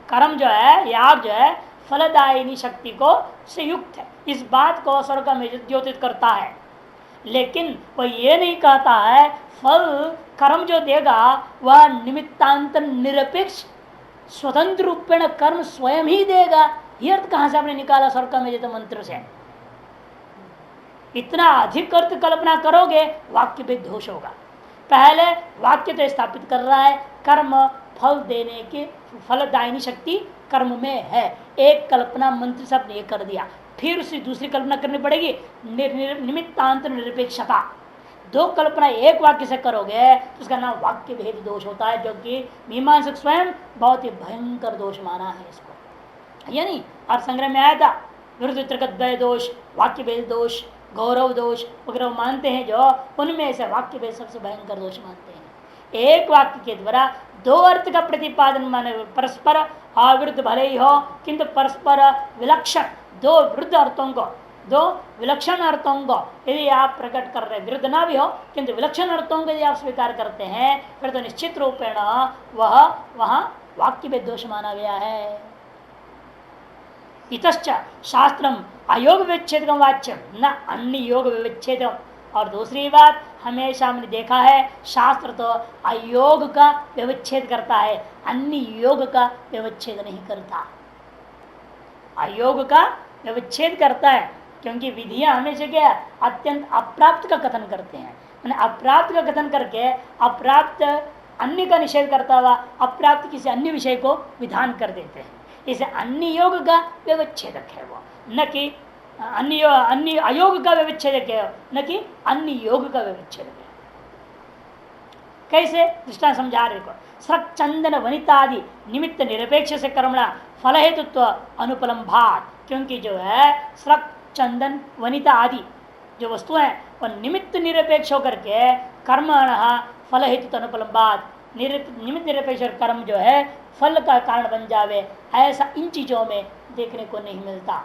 कर्म जो है, याग जो है, फलदायिनी शक्ति को से युक्त है, इस बात को स्वर्ग में द्योतित करता है। लेकिन वह ये नहीं कहता है फल कर्म जो देगा वह निमित्तांतर निरपेक्ष स्वतंत्र रूपेण कर्म स्वयं ही देगा। ये अर्थ कहां से आपने निकाला स्वर्ग में मंत्र से? इतना अधिक अर्थ कल्पना करोगे वाक्य भी दोष होगा। पहले वाक्य तो स्थापित कर रहा है कर्म फल देने की फलदायिनी शक्ति कर्म में है, एक कल्पना मंत्र से आपने कर दिया, फिर उसी दूसरी कल्पना करनी पड़ेगी निमित्तांतर निरपेक्षता। 2 कल्पना एक वाक्य से करोगे तो उसका नाम वाक्य भेद दोष होता है, जो कि मीमांसक स्वयं बहुत ही भयंकर दोष माना है इसको। यानी और संग्रह में आया था विरुद्ध त्रिकद्वय दोष, वाक्य भेद दोष, गौरव दोष वगैरह मानते हैं, जो उनमें से वाक्य भेद सबसे भयंकर दोष मानते हैं। एक वाक्य के द्वारा 2 अर्थ का प्रतिपादन माने परस्पर अविरुद्ध भले ही हो, किंतु परस्पर विलक्षण 2 विरुद्ध अर्थों को, 2 विलक्षण अर्थों को यदि आप प्रकट कर रहे, विरुद्ध ना भी हो किंतु विलक्षण अर्थों को यदि आप स्वीकार करते हैं, फिर तो निश्चित रूपेण वह वहाँ वाक्य में दोष माना गया है। इतश्च शास्त्रम अयोग विच्छेद वाच्यम न अन्य योग विच्छेद। और दूसरी बात, हमेशा हमने देखा है शास्त्र तो अयोग का व्यवच्छेद करता है, अन्य योग का व्यवच्छेद नहीं करता। अयोग का व्यवच्छेद करता है क्योंकि विधियां हमेशा क्या अत्यंत अप्राप्त का कथन करते हैं। मैंने अप्राप्त का कथन करके अप्राप्त अन्य का निषेध करता हुआ अप्राप्त किसी अन्य विषय को विधान कर देते हैं। इसे अन्य योग का व्यवच्छेदक है वो, न कि अन्य अयोग का व्यवच्छेदक है, न कि अन्य योग का व्यवच्छेदक है। कैसे दृष्टांत समझा रहे को, स्रक चंदन वनितादि निमित्त निरपेक्ष से कर्मणा फल हेतुत्व अनुपलम्भात। क्योंकि जो है स्रक चंदन वनिता आदि जो वस्तु है वह निमित्त निरपेक्ष होकर के कर्मण फल हेतु अनुपलम्बात, निमित्त निरपेक्ष कर्म जो है फल का कारण बन जावे, ऐसा इन चीजों में देखने को नहीं मिलता।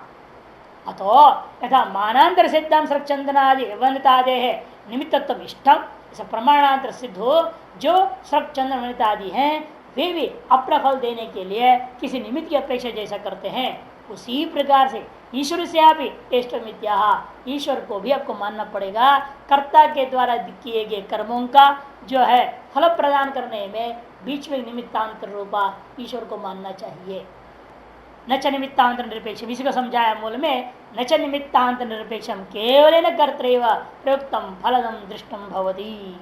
अतो यथा मानांतर सिद्धांत स्रक चंदनादि वनितादे है निमित्तत्व इष्टम, ऐसा प्रमाणांतर सिद्ध हो जो स्रक चंदन वनितादि हैं वे भी अपना फल देने के लिए किसी निमित्त की अपेक्षा जैसा करते हैं, उसी प्रकार से ईश्वर से आप इष्टमित्या, ईश्वर को भी आपको मानना पड़ेगा। कर्ता के द्वारा किए गए कर्मों का जो है फल प्रदान करने में बीच में निमित्तांतर रूपा ईश्वर को मानना चाहिए। न च निमित्तांतर निरपेक्ष, इसी को समझाया मूल में, न च निमित्तांतर निरपेक्षम केवल न कर्तृव प्रयुक्तम फलदम दृष्टम भवति।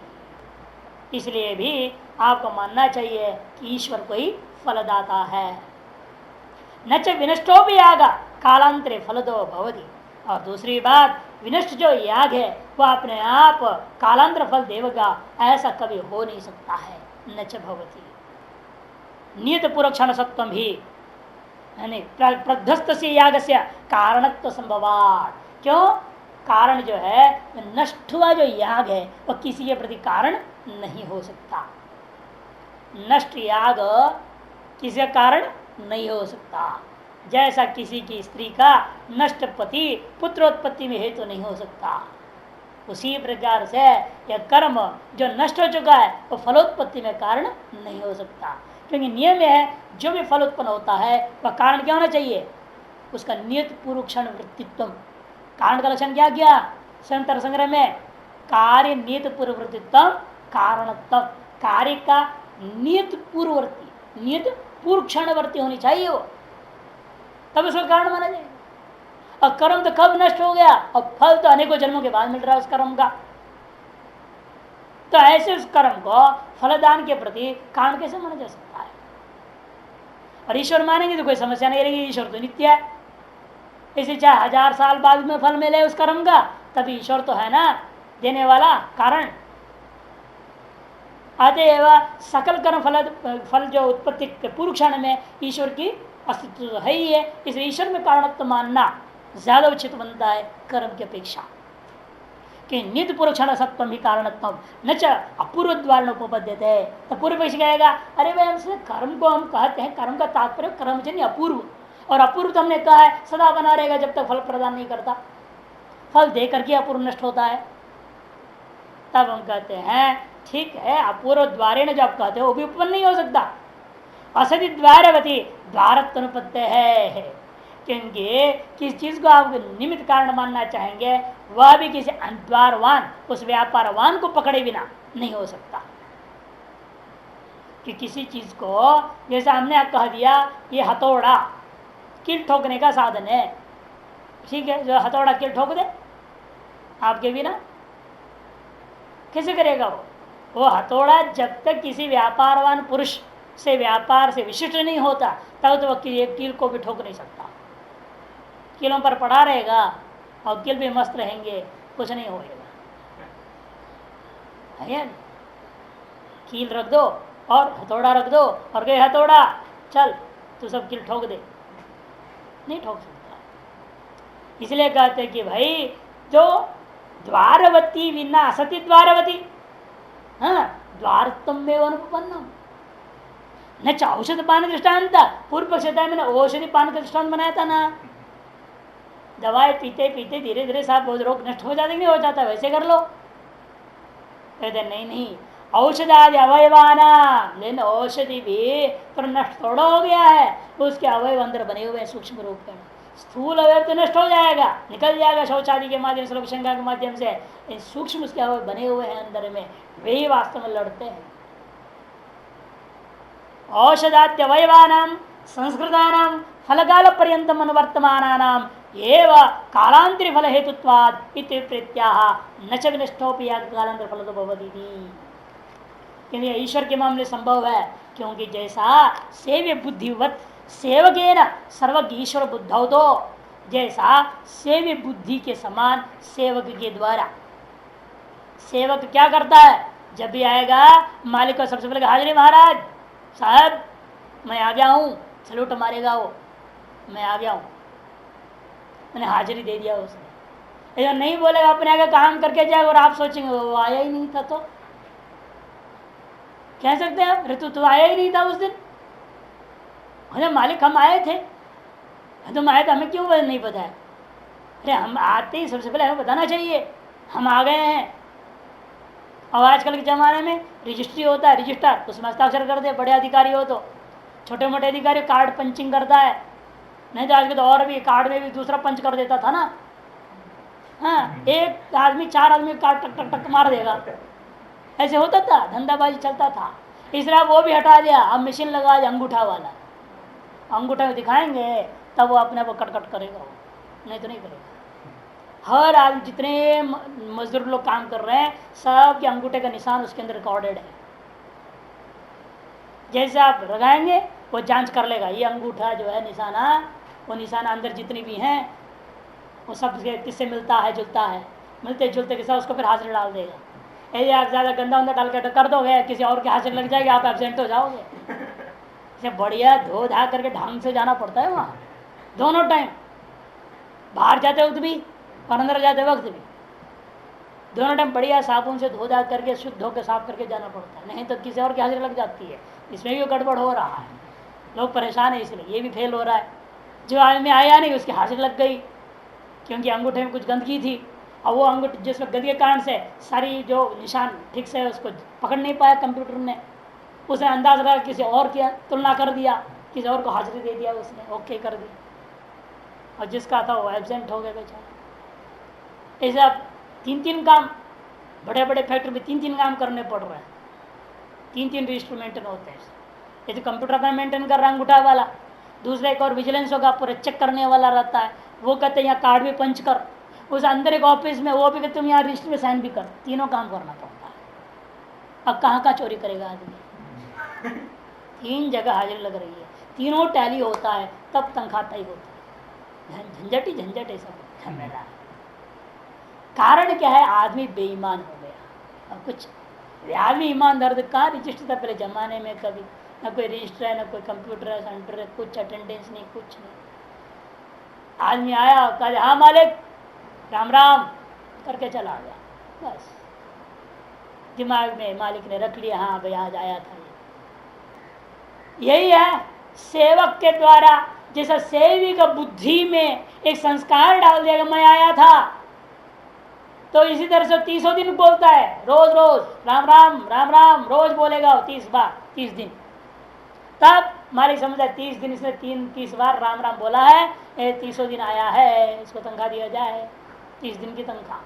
इसलिए भी आपको मानना चाहिए कि ईश्वर कोई फलदाता है। न च विनष्टो भी याग कालांतरे फलदो भवति। और दूसरी बात, विनष्ट जो याग है वह अपने आप कालांतर फल देगा, ऐसा कभी हो नहीं सकता है। न च भवति नियत पूर्वक क्षण सत्वम ही प्रध्वस्त से याग से कारणत्व संभवात। क्यों? कारण जो है नष्ट हुआ जो याग है वह किसी के प्रति कारण नहीं हो सकता। नष्ट याग किसी का कारण नहीं हो सकता। जैसा किसी की स्त्री का नष्ट पति पुत्रोत्पत्ति में हेतु नहीं हो सकता, उसी प्रकार से यह कर्म जो नष्ट हो चुका है वो फलोत्पत्ति में कारण नहीं हो सकता। क्योंकि नियम है जो भी फल उत्पन्न होता है वह कारण क्या होना चाहिए, उसका नियत पूर्व क्षण वृत्तित्व। कारण का लक्षण क्या किया संतर संग्रह में, कार्य नियत पूर्व वृत्तित्व कारणत्व। कार्य का नियत पूर्ववर्ती, नियत पूर्व क्षणवर्ती होनी चाहिए वो, तब उसका कारण माना जाएगा। और कर्म तो कब नष्ट हो गया और फल तो अनेकों जन्मों के बाद मिल रहा है उस कर्म का। तो ऐसे उस कर्म को फलदान के प्रति कारण कैसे माना जा सकता है? और ईश्वर मानेंगे तो कोई समस्या नहीं रहेगी, ईश्वर तो नित्य है। इसे चाहे 1000 साल बाद में फल मिले उस कर्म का, तभी ईश्वर तो है ना देने वाला कारण। अतएव सकल कर्म फल जो उत्पत्ति पूर्व क्षण में ईश्वर की अस्तित्व तो है ही है, इसलिए ईश्वर में कारणत्व मानना ज्यादा उचित बनता है कर्म की अपेक्षा। कि नित्य पूर्व क्षण सत्वम ही कारणत्व न च अपूर्व द्वारा उपपद्यते है। तो पूर्व पक्ष कहेगा अरे भाई हमसे कर्म को हम कहते हैं, कर्म का तात्पर्य कर्मजन्य अपूर्व, और अपूर्व तो हमने कहा है सदा बना रहेगा जब तक फल प्रदान नहीं करता, फल दे करके अपूर्व नष्ट होता है। तब हम कहते हैं ठीक है अपूर्व द्वारे न जो आप कहते हो वो भी उत्पन्न नहीं हो सकता। असति द्वारवती द्वारत्व अनुपत्य है, क्योंकि किस चीज को आप निमित्त कारण मानना चाहेंगे वह भी किसी द्वारवान उस व्यापारवान को पकड़े बिना नहीं हो सकता। कि किसी चीज को जैसे हमने कह दिया ये हथौड़ा कील ठोकने का साधन है, ठीक है, जो हथौड़ा कील ठोक दे आपके बिना कैसे करेगा वो हथौड़ा जब तक किसी व्यापारवान पुरुष से व्यापार से विशिष्ट नहीं होता तब तो वह एक कील को भी ठोक नहीं सकता। कीलों पर पड़ा रहेगा और कील भी मस्त रहेंगे, कुछ नहीं होएगा। है कील रख दो और हथौड़ा रख दो और गए हथौड़ा चल तू सब कील ठोक दे, नहीं ठोक सकता। इसलिए कहते कि भाई जो द्वारवती विना असति द्वारवती, हाँ द्वारत्व में अनुपन्नम न औषध पान दृष्टांत। पूर्व पक्ष मैंने औषधि पान का दृष्टांत बनाया था ना, दवाई पीते पीते धीरे धीरे साहब रोग नष्ट हो जाते नहीं हो जाता, वैसे कर लो। कहते नहीं नहीं औषधादि अवयवाना, लेकिन औषधि भी तो नष्ट थोड़ा हो गया है, उसके अवयव अंदर बने हुए हैं सूक्ष्म रूप में। स्थूल अवयव तो नष्ट हो जाएगा, निकल जाएगा शौचादि के माध्यम से, शंका के माध्यम से, इन सूक्ष्म उसके अवयव बने हुए हैं अंदर में, वे वास्तव में लड़ते हैं। औषधाद्यवयवानाम संस्कृतानाम फलकाल पर्यंतम अनुवर्तमानानाम एव कालांतरी फल हेतुत्वाद इति प्रत्याह न च विनष्टोपि कालांतर फल तो भवति। क्योंकि ईश्वर के मामले संभव है, क्योंकि जैसा सेव्य बुद्धिवत सेवकेन सर्वज्ञ ईश्वर बुद्धौ, तो जैसा सेव्य बुद्धि के समान सेवक के द्वारा, सेवक क्या करता है, जब भी आएगा मालिक को सबसे पहले हाजिरी महाराज साहब मैं आ गया हूं, सलूट मारेगा वो, मैं आ गया हूं, मैंने हाजिरी दे दिया उसने। ये नहीं बोलेगा अपने आगे काम करके जाए और आप सोचेंगे वो आया ही नहीं था, तो कह सकते हैं ऋतु तो आया ही नहीं था उस दिन, अरे मालिक हम आए थे, तुम आए तो हमें क्यों नहीं पता है? अरे हम आते ही सबसे पहले हमें बताना चाहिए हम आ गए हैं। और आजकल के ज़माने में रजिस्ट्री होता है, रजिस्टर उसमें हस्ताक्षर कर दे, बड़े अधिकारी हो तो, छोटे मोटे अधिकारी कार्ड पंचिंग करता है, नहीं तो आजकल तो और भी कार्ड में भी दूसरा पंच कर देता था ना। हाँ, एक आदमी 4 आदमी कार्ड टक टक टक मार देगा, ऐसे होता था, धंधाबाजी चलता था। इसलिए वो भी हटा दिया, अब मशीन लगा दिया अंगूठा वाला, अंगूठा में दिखाएंगे तब वो अपने आप कट कट करेगा, वो नहीं तो नहीं करेगा। हर आदमी जितने मजदूर लोग काम कर रहे हैं सब के अंगूठे का निशान उसके अंदर रिकॉर्डेड है। जैसे आप लगाएंगे वो जांच कर लेगा, ये अंगूठा जो है निशाना, वो निशाना अंदर जितनी भी हैं वो सब किससे मिलता है जुलता है, मिलते जुलते के साथ उसको फिर हाजिर डाल देगा। यदि आप ज़्यादा गंदा वंदा डाल के कर दोगे, किसी और के हाजिर लग जाएगी, आप एब्सेंट हो जाओगे। इसे बढ़िया धो धा करके ढंग से जाना पड़ता है वहाँ, दोनों टाइम, बाहर जाते वक्त भी और अंदर जाते वक्त भी, दोनों टाइम बढ़िया साबुन से धो धा करके शुद्ध होकर साफ करके जाना पड़ता है, नहीं तो किसी और की हाजिरी लग जाती है। इसमें भी गड़बड़ हो रहा है, लोग परेशान है, इसलिए ये भी फेल हो रहा है। जो आदमी आया नहीं उसकी हाजिरी लग गई, क्योंकि अंगूठे में कुछ गंदगी थी, और वो अंगूठे जिसमें गंदगी के कारण से सारी जो निशान ठीक से उसको पकड़ नहीं पाया कंप्यूटर ने, उसने अंदाज लगा किसी और की तुलना कर दिया, किसी और को हाजिरी दे दिया, उसने ओके कर दी, और जिसका था वो एब्सेंट हो गया बेचारा। ऐसे अब 3-3 काम, बड़े बड़े फैक्ट्री में 3-3 काम करने पड़ रहे हैं, 3-3 रजिस्टर मेंटेन होते हैं। ये तो कंप्यूटर का मेंटेन कर रहा है अंगूठा वाला, दूसरा एक और विजिलेंस होगा पूरा चेक करने वाला रहता है, वो कहते हैं यहाँ कार्ड भी पंच कर, उस अंदर एक ऑफिस में वो भी कहते तुम यहाँ रजिस्टर में साइन भी कर, तीनों काम करना पड़ता है। अब कहाँ चोरी करेगा आदमी? 3 जगह हाजिरी लग रही है, तीनों टैली होता है तब तनख्वाह तय होती है। झंझट ही झंझट है सब झमेला। कारण क्या है? आदमी बेईमान हो गया। अब कुछ आदमी ईमानदार कहाँ रजिस्टर था पहले जमाने में, कभी न कोई रजिस्टर है, न कोई कंप्यूटर है, सेंटर है, कुछ अटेंडेंस नहीं, कुछ नहीं। आदमी आया कहा हाँ मालिक राम राम करके चला गया, बस दिमाग में मालिक ने रख लिया, हाँ भाई आज आया था। यही है सेवक के द्वारा, जैसा सेवी का बुद्धि में एक संस्कार डाल दिया मैं आया था, तो इसी तरह से 30 दिन बोलता है, रोज रोज राम राम राम राम रोज बोलेगा 30 बार 30 दिन, तब मालिक समझा 30 दिन इसने 30 बार राम राम बोला है, 30 दिन आया है, इसको तनख्वाह दिया जाए 30 दिन की तनख्वाह।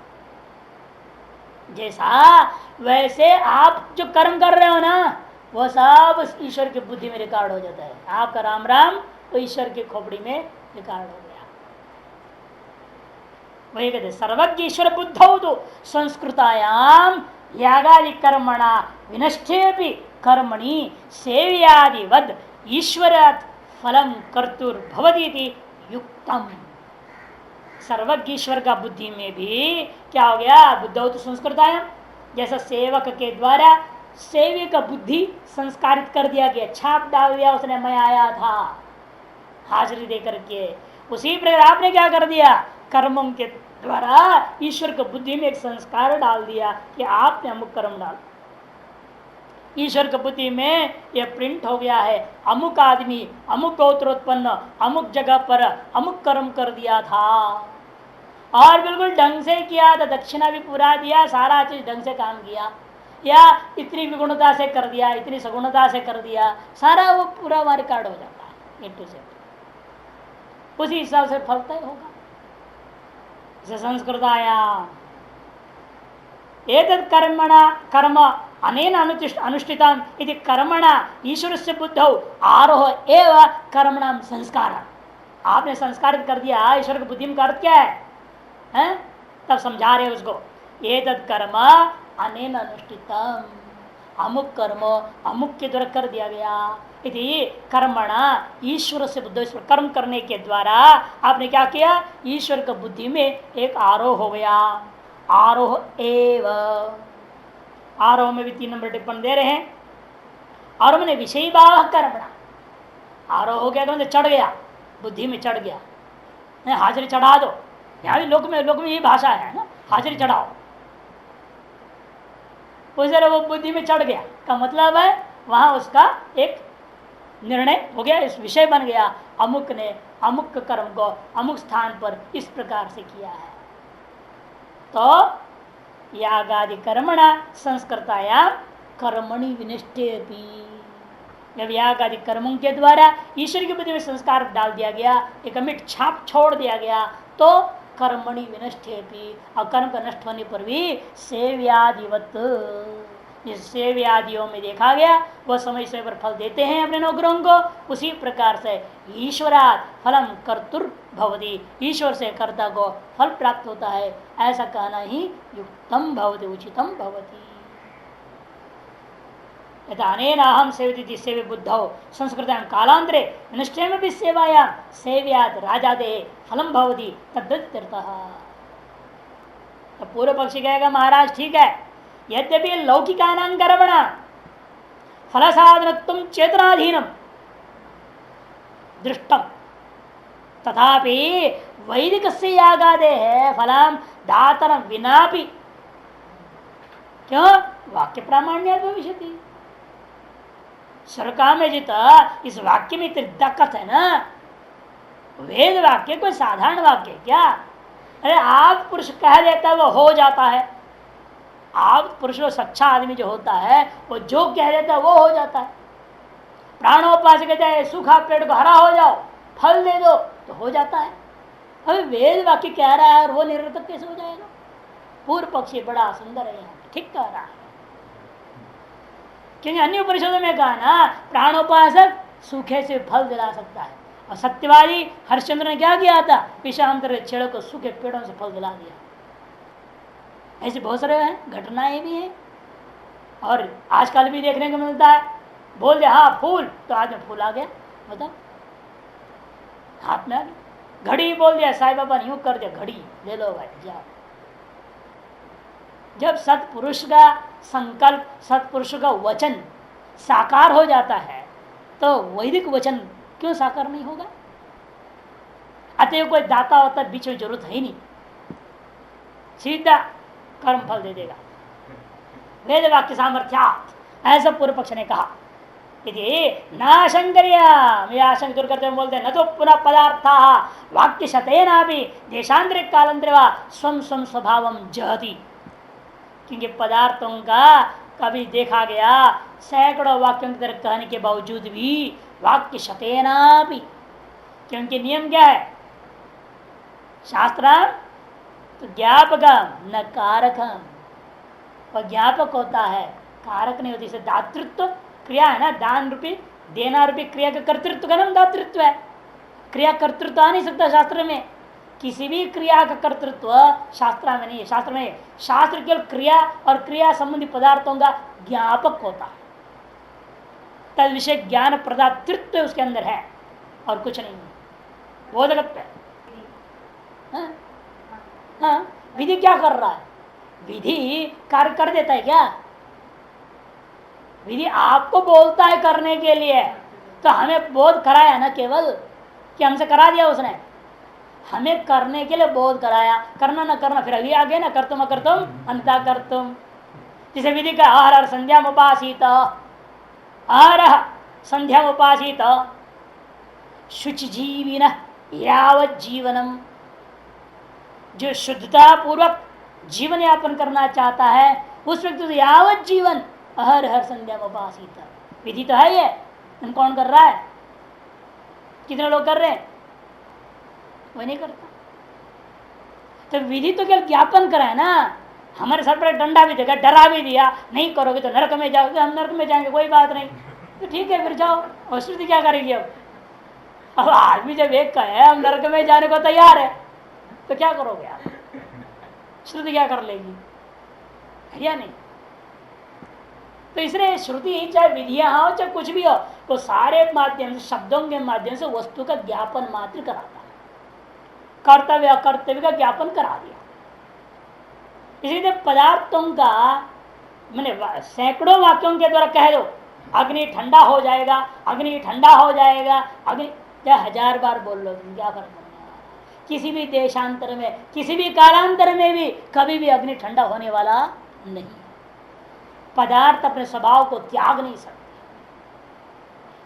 जैसा वैसे आप जो कर्म कर रहे हो ना, वह सब ईश्वर की बुद्धि में रिकॉर्ड हो जाता है। आपका राम राम वो ईश्वर की खोपड़ी में रिकॉर्ड हो गया। वही कहते सर्वज्ञ ईश्वर बुद्धौ तो संस्कृतायाम यागादि कर्मणा विनष्टे कर्मणि सेव्यादिवद ईश्वर फलम कर्तुर्भवती युक्तम। सर्वज्ञ ईश्वर का बुद्धि में भी क्या हो गया? बुद्धौ तो संस्कृतायाम, जैसा सेवक के द्वारा सेवी का बुद्धि संस्कारित कर दिया गया, छाप डाल दिया उसने, मैं आया था हाजिरी दे करके। उसी प्रकार आपने क्या कर दिया? कर्मों के द्वारा ईश्वर की बुद्धि में एक संस्कार डाल दिया कि आपने अमुक कर्म डाल, ईश्वर की बुद्धि में यह प्रिंट हो गया है, अमुक आदमी अमुक गोत्रोत्पन्न अमुक जगह पर अमुक कर्म कर दिया था, और बिल्कुल ढंग से किया था, दक्षिणा भी पूरा दिया, सारा चीज ढंग से काम किया, या इतनी विगुणता से कर दिया, इतनी सगुणता से कर दिया, सारा वो पूरा हमारे कार्ड हो जाता है A to Z। उसी हिसाब से फल तय होगा। जैसे संस्कृतायाम एतत् कर्मणा कर्म अनेन अनुष्ठितम् इति कर्मणा ईश्वरस्य बुद्धौ आरोह एव कर्मणाम संस्कार। आपने संस्कारित कर दिया ईश्वर की बुद्धि में का अर्थ क्या है? तब समझा रहे उसको, एतत् कर्म अनेन अनुष्ठितम्, अमुक कर्म अमुक के द्वारा कर दिया गया, इति कर्मणा ईश्वर से बुद्धि, कर्म करने के द्वारा आपने क्या किया, ईश्वर की बुद्धि में एक आरोह हो गया। आरोह एव, आरोह में भी 3 नंबर टिप्पणी दे रहे हैं। आरोह में विषय भाव कर्मणा, आरोह हो गया तो चढ़ गया, बुद्धि में चढ़ गया, हाजिरी चढ़ा दो। यहाँ भी लोक में यही भाषा है ना, हाजिरी चढ़ाओ। उस तरह वो बुद्धि में चढ़ गया का मतलब है वहां उसका एक निर्णय हो गया, इस विषय बन गया, अमुक ने अमुक कर्म को अमुक स्थान पर इस प्रकार से किया है। तो यागादि कर्मणा संस्कृतायाम कर्मणि विनिष्ठेपि, जब याग आदि कर्मों के द्वारा ईश्वर की बुद्धि में संस्कार डाल दिया गया, एक अमिट छाप छोड़ दिया गया, तो कर्मणि विनष्टेपि, और कर्म का नष्ट होने पर भी सेव्यादिवत, जिस सेव्यादियों में देखा गया वह समय समय पर फल देते हैं अपने नौकरों को, उसी प्रकार से ईश्वरात् फलम कर्तुर भवति, ईश्वर से कर्ता को फल प्राप्त होता है, ऐसा कहना ही युक्तम भवति, उचितम भवति। अनेनाहम सेवती सेवे बुद्धौ संस्कृतां कालांतरे निष्ठेम भी सेवायां सेव्यात् राजादे फलम भवति तद्दत्यर्थः। तो पूर्व पक्षी कहेगा महाराज ठीक है, यद्यपि लौकिकानां कर्मणां फल साधनत्वं चेतनाधीनम दृष्टम, तथापि वैदिकस्य यागादे है फलम दातरं विनापि, क्यों, वाक्य प्रामाण्य भविष्यति। सरकार में जित इस वाक्य में इतनी दिक्कत है ना, वेद वाक्य कोई साधारण वाक्य क्या? अरे आप पुरुष कह देता है वो हो जाता है, आप पुरुष सच्चा आदमी जो होता है वो जो कह देता है वो हो जाता है। प्राणोपासक कहता है सूखा पेड़ को हरा हो जाओ, फल दे दो, तो हो जाता है। अभी वेद वाक्य कह रहा है और वो निरर्थक कैसे हो जाएगा? पूर्व पक्षी बड़ा सुंदर है, यहाँ ठीक कह रहा है, क्योंकि अन्य उपनिषदों में कहा ना प्राणोपासक सूखे से फल दिला सकता है, और सत्यवादी हरिश्चंद्र ने क्या किया था, विषांतर छेड़ों को सूखे पेड़ों से फल दिला दिया। ऐसे बहुत सारे हैं, घटनाएं भी हैं, और आजकल भी देखने को मिलता है। बोल दे हाँ फूल, तो आज में फूल आ गया, बताओ हाथ में आ गया। घड़ी बोल दिया साईं बाबा ने यूं कर दिया, घड़ी ले लो भाई जाओ। जब सत्पुरुष का संकल्प, सत्पुरुष का वचन साकार हो जाता है, तो वैदिक वचन क्यों साकार नहीं होगा? अतएव कोई दाता होता बीच में जरूरत है ही नहीं, सीधा कर्म फल दे देगा वेद वाक्य सामर्थ्यात्, ऐसा पूर्व पक्ष ने कहा। यदि आशंक दूर करते बोलते न तो पुनः पदार्थ वाक्य शतेना भी देशांतरिक कालांतरे वा स्वम स्वम स्वभावम जहति, क्योंकि पदार्थों का कभी देखा गया सैकड़ों वाक्यों की तरह कहने के बावजूद भी वाक्य शतेना भी, क्योंकि नियम क्या है शास्त्र तो ज्ञापकम न कारकम, और ज्ञापक होता है कारक नहीं होती। दातृत्व क्रिया है ना, दान रूपी देना रूपी क्रिया का कर्तृत्व का नाम दातृत्व है। क्रिया कर्तृत्व आ नहीं सकता शास्त्र में, किसी भी क्रिया का कर्तृत्व शास्त्र में नहीं है। शास्त्र केवल क्रिया और क्रिया संबंधी पदार्थों का ज्ञापक होता है, तद विषय ज्ञान प्रदातृत्व उसके अंदर है और कुछ नहीं है, बोधकत्व है। हाँ, विधि क्या कर रहा है? विधि कार्य कर देता है क्या? विधि आपको बोलता है करने के लिए, तो हमें बोध कराया ना, केवल कि हमसे करा दिया उसने, हमें करने के लिए बोध कराया। करना ना करना फिर अभी आगे ना, कर तुम अन्यथा कर तुम। जिसे विधि का आहार संध्या उपासित, आहार संध्या उपासित शुचि जीविन यावत जीवनम, जो शुद्धता पूर्वक जीवन यापन करना चाहता है उस व्यक्ति से यावत जीवन हर हर संध्या में उपासित। विधि तो है ये, कौन कर रहा है? कितने लोग कर रहे हैं? वही नहीं करता। तो विधि तो केवल ज्ञापन करा है ना। हमारे सर पर डंडा भी देगा, डरा भी दिया, नहीं करोगे तो नरक में जाओगे। हम नरक में जाएंगे, कोई बात नहीं, तो ठीक है फिर जाओ। और श्रुति क्या करेगी? अब आदमी जब एक का है हम नरक में जाने को तैयार है, तो क्या करोगे आप? श्रुति क्या कर लेगी? है या नहीं? तो इसलिए श्रुति चाहे विधियां हो चाहे कुछ भी हो, तो सारे माध्यम से, शब्दों के माध्यम से वस्तु का ज्ञापन मात्र कराता है। कर्तव्य अकर्तव्य का ज्ञापन करा दिया। इसलिए पदार्थों का मैंने सैकड़ों वाक्यों के द्वारा कह दो अग्नि ठंडा हो जाएगा, अग्नि ठंडा हो जाएगा, अग्नि चाहे 1000 बार बोल लो, क्या फर्क पड़ने वाला? किसी भी देशांतर में, किसी भी कालांतर में भी कभी भी अग्नि ठंडा होने वाला नहीं। पदार्थ अपने स्वभाव को त्याग नहीं सकते।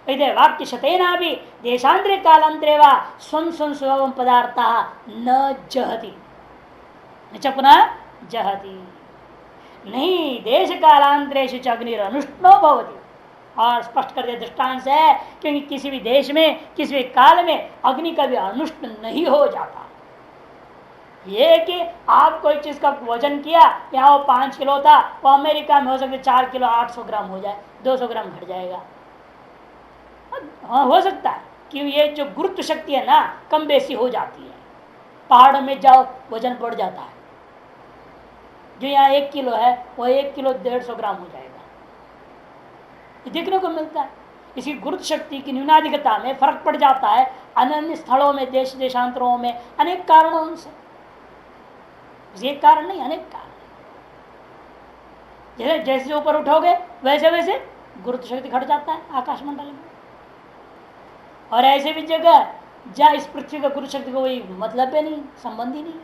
इधर वाक्य शतेना भी देशांतरे कालांतरे वा स्वं स्वं स्वभाव पदार्थ न जहति, न पुनः जहति। नहीं, देश कालांतरेषु च अग्निरनुष्णो भवति। और स्पष्ट कर दे दृष्टांत से, क्योंकि किसी भी देश में, किसी भी काल में अग्नि का भी अनुष्ण नहीं हो जाता। ये कि आप कोई चीज का वजन किया, यहाँ वो 5 किलो था, वो अमेरिका में हो सकता है 4 किलो 800 ग्राम हो जाए, 200 ग्राम घट जाएगा। हाँ, हो सकता है कि ये जो गुरुत्व शक्ति है ना, कम बेसी हो जाती है। पहाड़ों में जाओ वजन बढ़ जाता है, जो यहाँ 1 किलो है वो 1 किलो 150 ग्राम हो जाएगा। ये देखने को मिलता है। इसी गुरुत्व शक्ति की न्यूनाधिकता में फर्क पड़ जाता है। अन्य स्थलों में, देश देशांतरों में अनेक कारणों से, एक कारण नहीं अनेक कारण। जैसे जैसे ऊपर उठोगे वैसे वैसे गुरुत्व शक्ति घट जाता है आकाश मंडल में। और ऐसे भी जगह जहाँ इस पृथ्वी का गुरुत्व शक्ति को कोई मतलब है नहीं, संबंध ही नहीं है,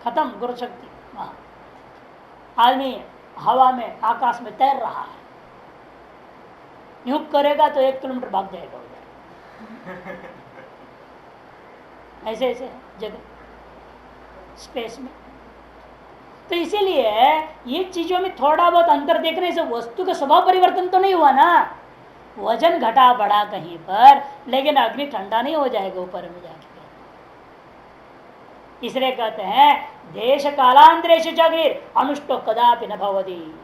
खत्म गुरुत्व शक्ति। वहाँ आदमी हवा में, आकाश में तैर रहा है, यूं करेगा तो 1 किलोमीटर भाग जाएगा उधर। ऐसे ऐसे जगह स्पेस में। तो इसीलिए ये चीजों में थोड़ा बहुत अंतर देखने से वस्तु का स्वभाव परिवर्तन तो नहीं हुआ ना। वजन घटा बढ़ा कहीं पर, लेकिन अग्नि ठंडा नहीं हो जाएगा ऊपर में जाके। इसलिए कहते हैं देश कालांतरेषु च अग्नि अनुष्टो कदापि न भवति।